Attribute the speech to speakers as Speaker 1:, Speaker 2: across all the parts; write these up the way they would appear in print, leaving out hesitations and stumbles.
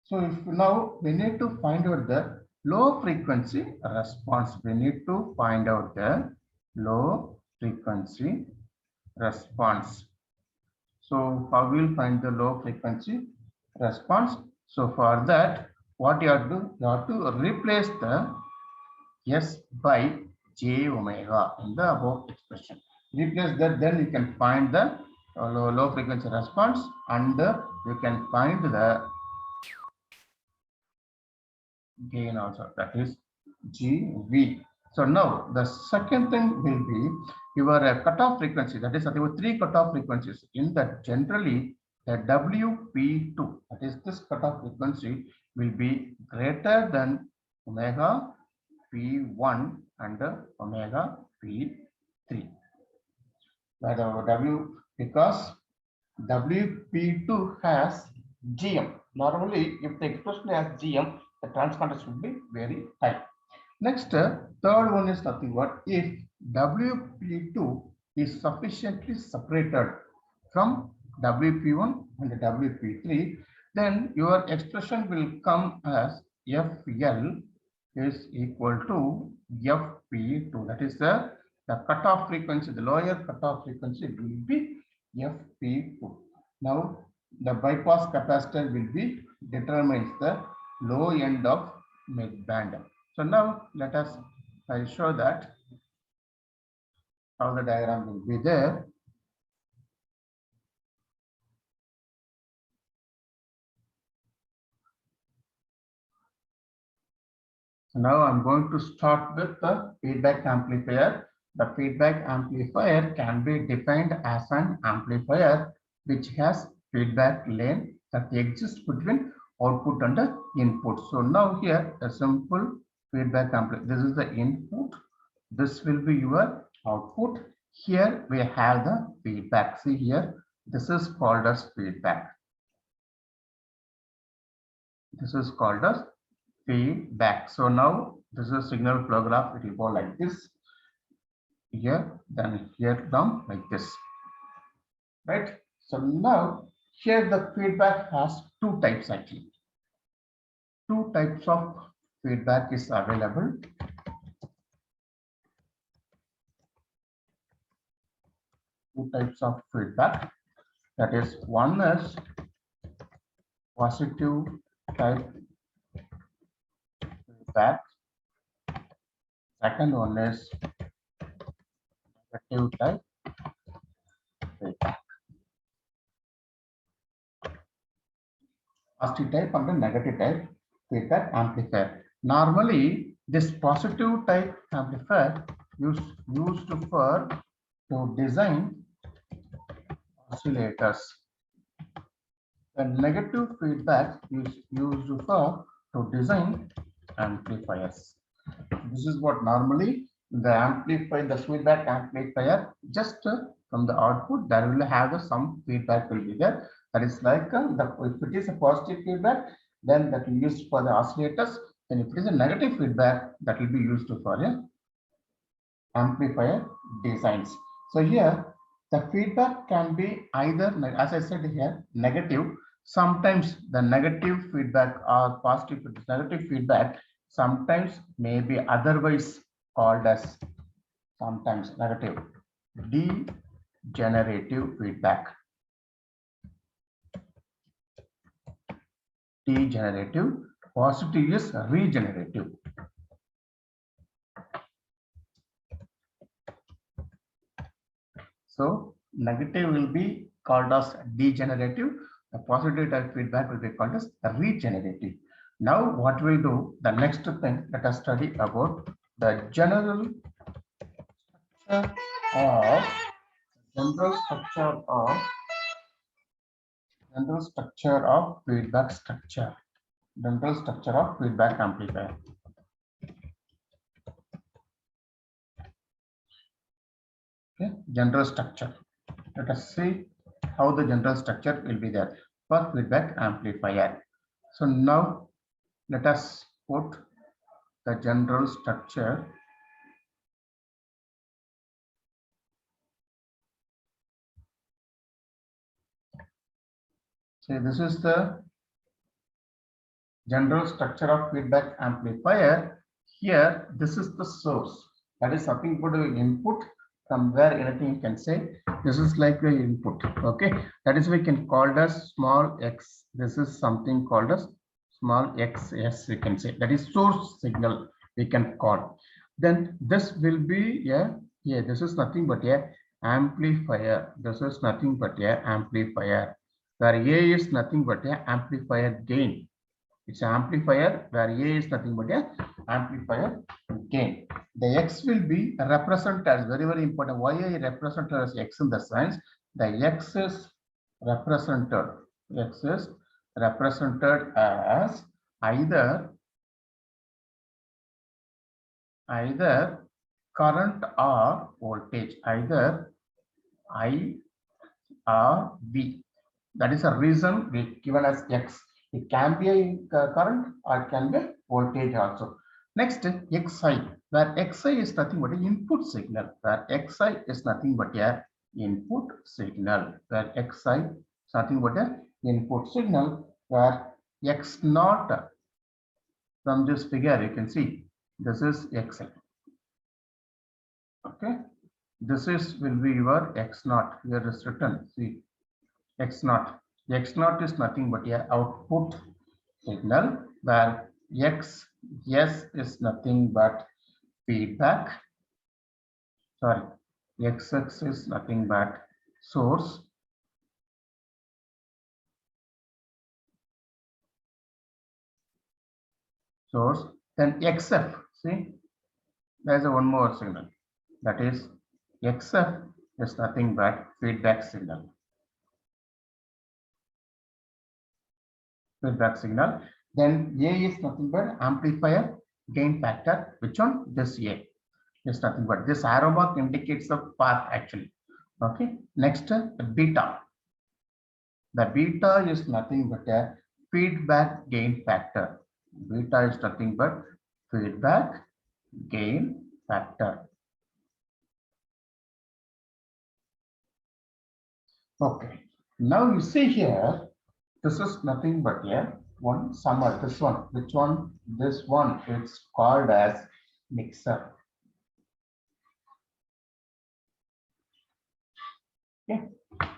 Speaker 1: So if now we need to find out the low frequency response. We need to find out the low frequency response. So how we'll find the low frequency response? So for that, what you have to do? You have to replace the S by j omega in the above expression. Replace that, then you can find the low frequency response, and you can find the gain also, that is GV. So now the second thing will be your cutoff frequency, that is there were three cutoff frequencies. In that, generally the WP2, that is this cutoff frequency, will be greater than omega P1 and omega P3. By the W, because WP2 has GM. Normally, if the expression has GM, the transconductance will be very high. Next, third one is nothing but if WP2 is sufficiently separated from WP1 and WP3, then your expression will come as FL is equal to FP2. That is the cutoff frequency, the lower cutoff frequency will be FP2. Now, the bypass capacitor will be determines the low end of midband. So now let us show that how the diagram will be there. So now I'm going to start with the feedback amplifier. The feedback amplifier can be defined as an amplifier which has feedback lane that exists between output and the input. So now here a simple feedback amplifier. This is the input. This will be your output. Here we have the feedback. See here, this is called as feedback. This is called as feedback. So now this is signal flow graph. It will go like this. Here, then here down like this. Right? So now here the feedback has two types actually. Two types of feedback is available. Two types of feedback. That is, one is positive type feedback. Second one is negative type feedback. Positive type and the negative type feedback amplifier. Normally, this positive type amplifier used for to design oscillators. The negative feedback is used for to design amplifiers. This is what normally the amplifier, the feedback amplifier, just from the output there will have some feedback will be there. That is like if it is a positive feedback, then that will be used for the oscillators. And if it is a negative feedback, that will be used for amplifier designs. So here the feedback can be either, as I said here, negative. Sometimes the negative feedback or positive negative feedback sometimes may be otherwise called as sometimes negative degenerative feedback. Degenerative, positive is regenerative. So negative will be called as degenerative. The positive type feedback will be called as regenerative. Now what we'll do, the next thing, let us study about the general structure of feedback structure. General structure of feedback amplifier. Okay, general structure. Let us see how the general structure will be there for feedback amplifier. So now let us put the general structure. So this is the General structure of feedback amplifier. Here, this is the source. That is something for the input from where anything you can say. This is like the input. Okay, that is we can call it as small x. This is something called as small x. Yes, we can say that is source signal. We can call. Then this will be yeah. This is nothing but a amplifier. This is nothing but a amplifier. Where A is nothing but a amplifier gain. It's an amplifier where A is nothing but a amplifier gain. The X will be represented as very, very important. Why I represent as X in the sense the X is represented. X is represented as either current or voltage, either I or V. That is a reason we given as X. It can be a current or it can be a voltage also. Next, Xi, where Xi is nothing but an input signal, where Xi is nothing but a input signal, where Xi is nothing but a input signal, where X naught from this figure you can see this is Xi. Okay, this is will be your X naught. Here is written. See, X naught. X naught is nothing but a output signal where X S is nothing but feedback. Sorry, XX is nothing but source. Then XF. See, there's a one more signal. That is XF is nothing but feedback signal. Feedback signal. Then A is nothing but amplifier gain factor. Which one? This A is nothing but this arrow mark indicates the path actually. Okay. Next, beta. The beta is nothing but a feedback gain factor. Beta is nothing but feedback gain factor. Okay. Now you see here, this is nothing but a one summer. This one, which one? This one. It's called as mixer. Okay.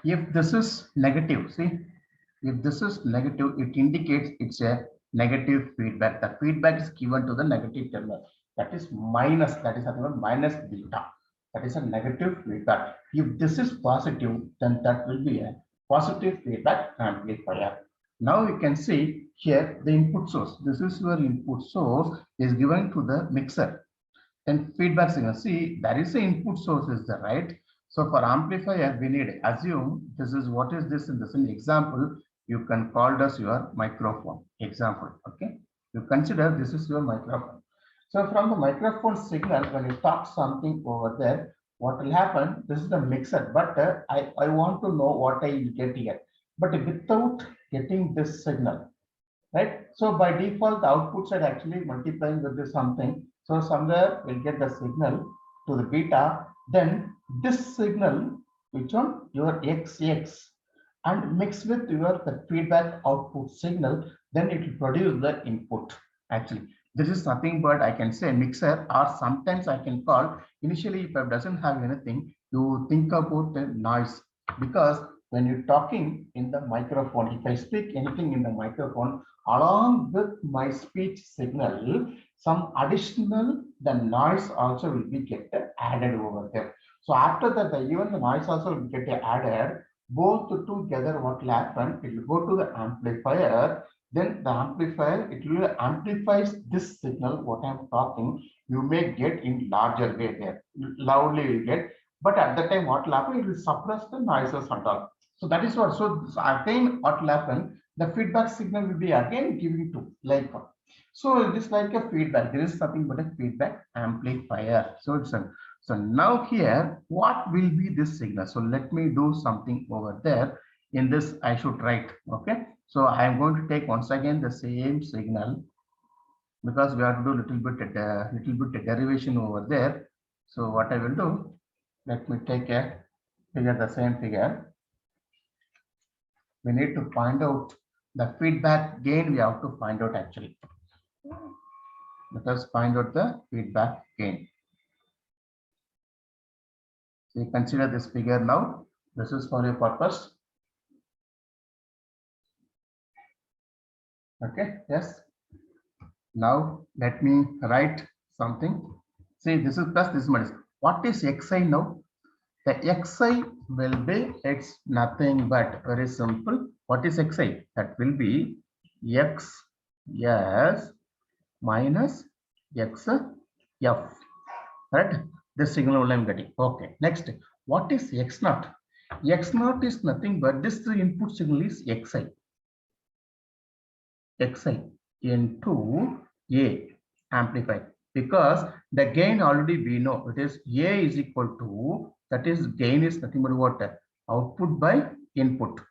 Speaker 1: If this is negative, see, if this is negative, it indicates it's a negative feedback. The feedback is given to the negative terminal. That is minus. That is minus beta. That is a negative feedback. If this is positive, then that will be a positive feedback amplifier. Now you can see here the input source. This is your input source is given to the mixer. Then feedback signal. See, there is the input source is there, right? So for amplifier, we need assume this is what is this in this example. You can call this your microphone example. Okay, you consider this is your microphone. So from the microphone signal, when you talk something over there, what will happen? This is the mixer, but I want to know what I get here, but without getting this signal, right? So by default, the output side actually multiplying with this something. So somewhere we'll get the signal to the beta. Then this signal, which one? Your XX, and mix with your the feedback output signal, then it will produce the input. Actually, this is nothing but I can say mixer, or sometimes I can call initially if it doesn't have anything, you think about the noise, because when you're talking in the microphone, if I speak anything in the microphone, along with my speech signal, some additional the noise also will be get added over there. So after that, even the noise also will get added. Both together, what will happen? It will go to the amplifier. Then the amplifier, it will amplifies this signal. What I'm talking, you may get in larger way there. Loudly you get, but at the time, what will happen? It will suppress the noises and all. So that is what. So again, what will happen? The feedback signal will be again giving to like. So it is like a feedback. There is nothing but a feedback amplifier. So it's a, so now here, what will be this signal? So let me do something over there. In this, I should write. Okay. So I am going to take once again the same signal, because we have to do little bit derivation over there. So what I will do, let me take a figure, the same figure. We need to find out The feedback gain we have to find out actually. Let us find out the feedback gain. So you consider this figure now. This is for your purpose. Okay, yes. Now let me write something. See, this is plus, this is minus. What is xi now? The xi will be, it's nothing but very simple. What is xi? That will be x yes minus x f. Right? This signal I'm getting. Okay. Next, what is x naught? X naught is nothing but this input signal is xi into a amplified, because the gain already we know it is a is equal to, that is gain is nothing but what? Output by input.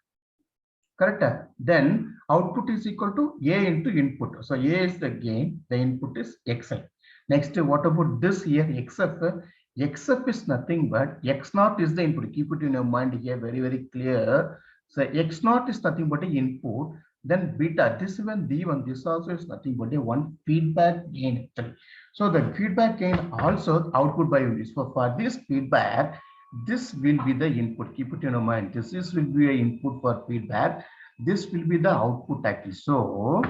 Speaker 1: Correct. Then output is equal to a into input. So a is the gain, the input is xi. Next, what about this here? xf. xf is nothing but x naught is the input. Keep it in your mind here, very, very clear. So x naught is nothing but a input. Then beta, this one, d1, this also is nothing but a one feedback gain actually. So the feedback gain also output by unit. So for this feedback, this will be the input. Keep it in your mind. This is will be an input for feedback. This will be the output actually. So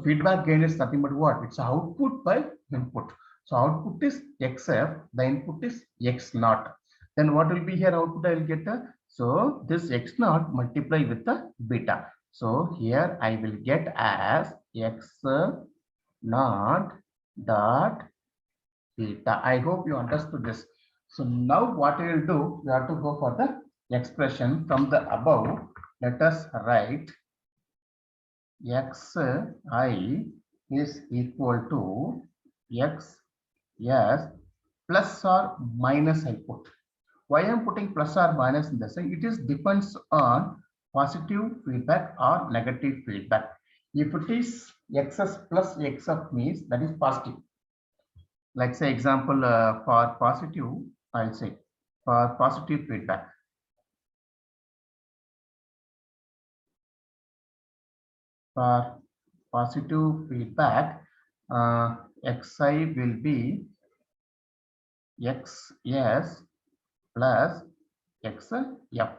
Speaker 1: feedback gain is nothing but what? It's output by input. So output is xf, the input is x naught. Then what will be here output? I will get so this x naught multiply with the beta. So here I will get as x naught dot beta. I hope you understood this. So now what we will do, we have to go for the expression from the above. Let us write xi is equal to x yes plus or minus I put. Why I am putting plus or minus in this? It is depends on positive feedback or negative feedback. If it is xs plus xf means that is positive. Like say example for positive, I'll say for positive feedback. For positive feedback, xi will be x yes plus xf.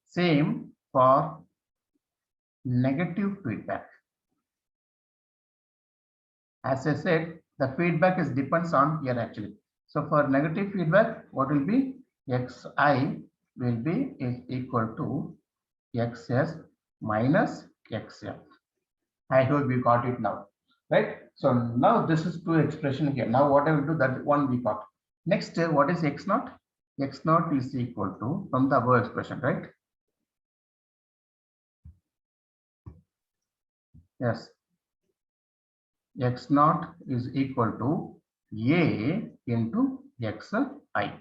Speaker 1: Same for negative feedback. As I said, the feedback is depends on here actually. So for negative feedback, what will be xi will be is equal to xs minus xf. I hope we got it now, right? So now this is two expression here. Now what I will do, that one we got. Next, what is x naught? X naught is equal to from the above expression, right? Yes. X naught is equal to a into xi.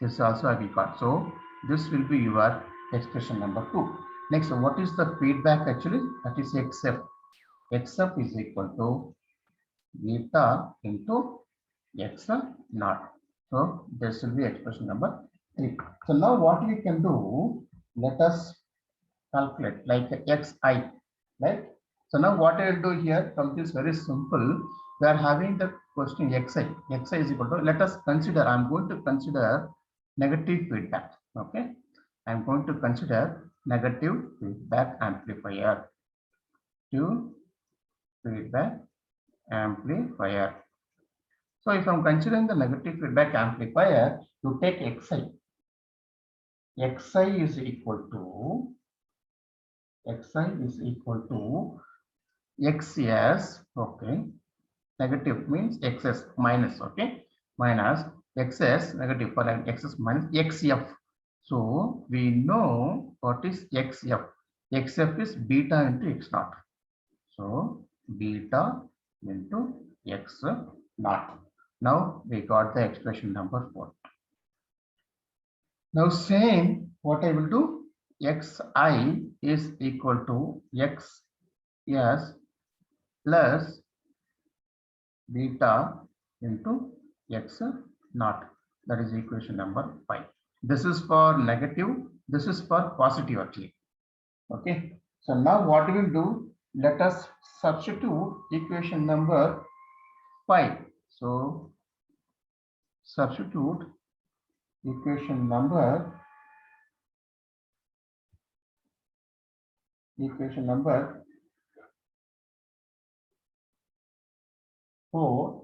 Speaker 1: This also we got. So this will be your expression number 2. Next, what is the feedback actually? That is xf. xf is equal to beta into x naught. So this will be expression number 3. So now what we can do, let us calculate like xi, right? So now what I will do here from this very simple, we are having the question xi. Xi is equal to, let us consider, I'm going to consider negative feedback. Okay, I'm going to consider negative feedback amplifier to feedback amplifier. So if I'm considering the negative feedback amplifier, you take xi. xi is equal to xs, okay, negative means xs minus, okay, minus xs negative for xs minus xf. So we know what is xf. Xf is beta into x naught. So beta into x naught. Now we got the expression number 4. Now same, what I will do, xi is equal to x yes plus beta into x naught. That is equation number 5. This is for negative, this is for positive actually. Okay, So now what we will do, let us substitute equation number 5. So substitute equation number 4.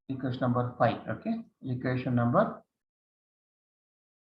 Speaker 1: Equation number 5. Okay, equation number